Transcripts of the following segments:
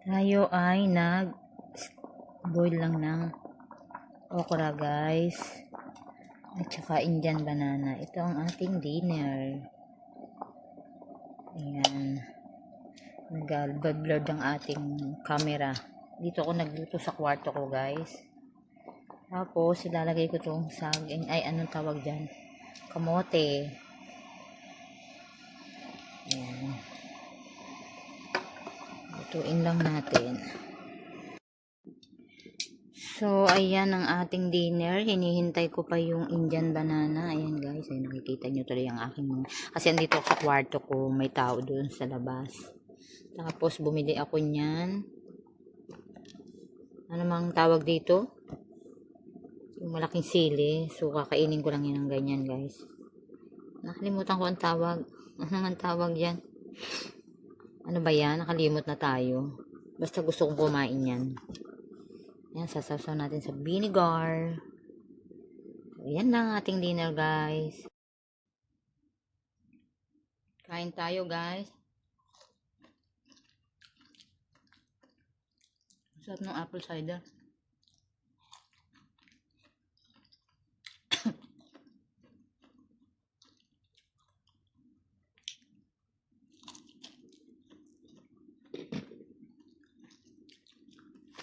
Tayo ay nag-boil lang ng okra, guys. At saka Indian banana. Ito ang ating dinner. Ayan. Nag-blur ang ating camera. Dito ako nagluto sa kwarto ko, guys. Tapos, ilalagay ko itong saging. Ay, anong tawag dyan? Kamote. Ayan. Lutuin lang natin. So, ayan ang ating dinner. Hinihintay ko pa yung Indian banana. Ayan, guys. Ay, nakikita nyo tuloy ang aking mga... Kasi andito ako sa kwarto ko. May tao doon sa labas. Tapos, bumili ako niyan. Ano mang tawag dito? Yung malaking sili. So, kakainin ko lang yan ng ganyan, guys. Nakalimutan ko ang tawag. Ano ang tawag yan? Ano ba yan? Nakalimot na tayo. Basta gusto kong kumain yan. Yan, sasawsaw natin sa vinegar. So, yan lang ating dinner, guys. Kain tayo, guys. Sarap ng apple cider.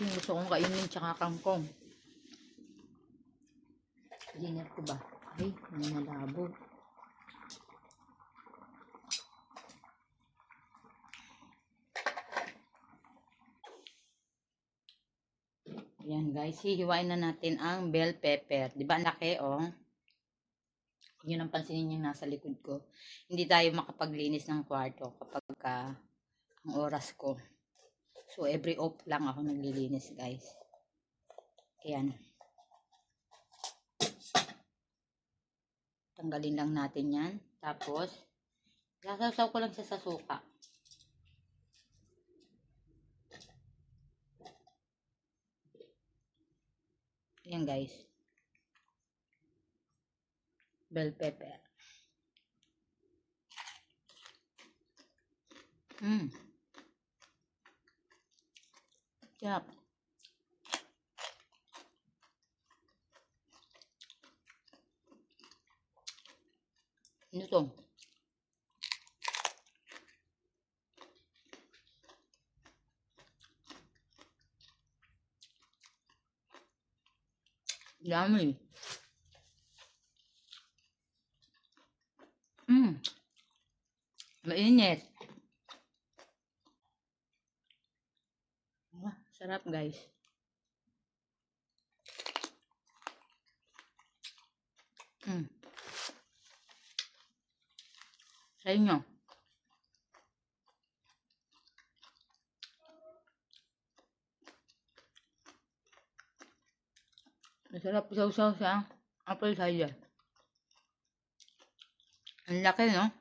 Yung gusto kong kainin tsaka kangkong. Dinner ko ba? Ay, may malabo. Ayan, guys, hihiwain na natin ang bell pepper. Di ba laki, oh? Yun ang pansinin yung nasa likod ko. Hindi tayo makapaglinis ng kwarto kapag ang oras ko. So, every off lang ako naglilinis, guys. Ayan. Tanggalin lang natin yan. Tapos, sasaw ko lang siya sa suka. Ayan, guys. Bell pepper. Sarap. Ano to? Yummy. Mainit. Sarap, guys. Sa inyo. Masarap isaw-saw sa apple cider. Ang laki, no?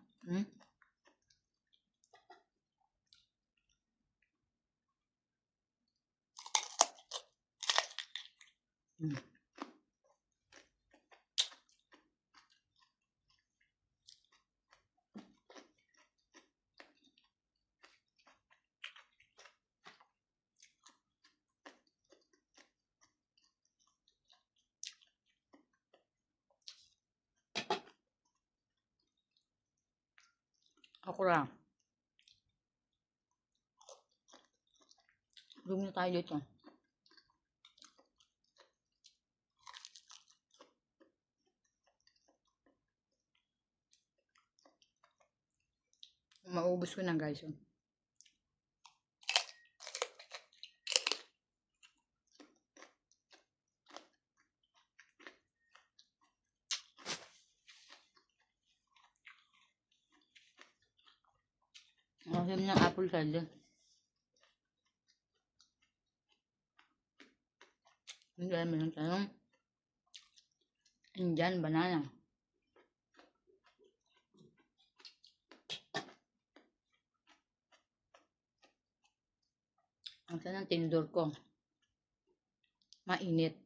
Okra. Zoom na tayo dito. Maubos ko na, guys. Asim ng apple cider. Hindi alam meron tayong Indian banana. Ang sana ng tinidor ko. Mainit.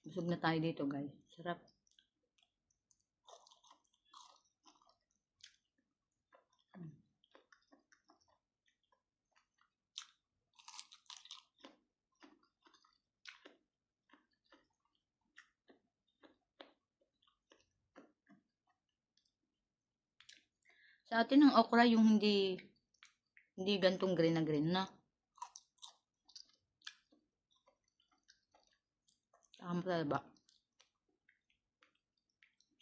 Busog na tayo dito, guys. Sarap. Sa atin ang okra yung hindi gantong green na green na. Tama talaga ba?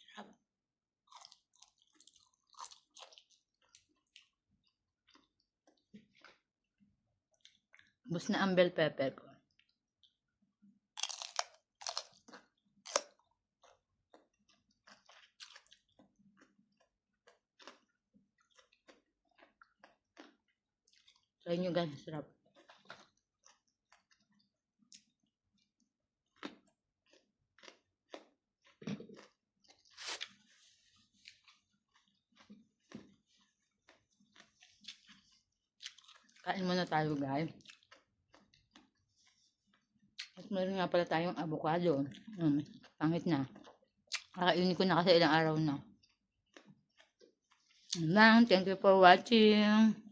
Sarap. Bus na ang bell pepper ko. Try nyo guys, sarap. Kain muna tayo guys. At meron nga pala tayong avocado. Pangit na. Kakainin ko na kasi ilang araw na. Yun lang. Thank you for watching.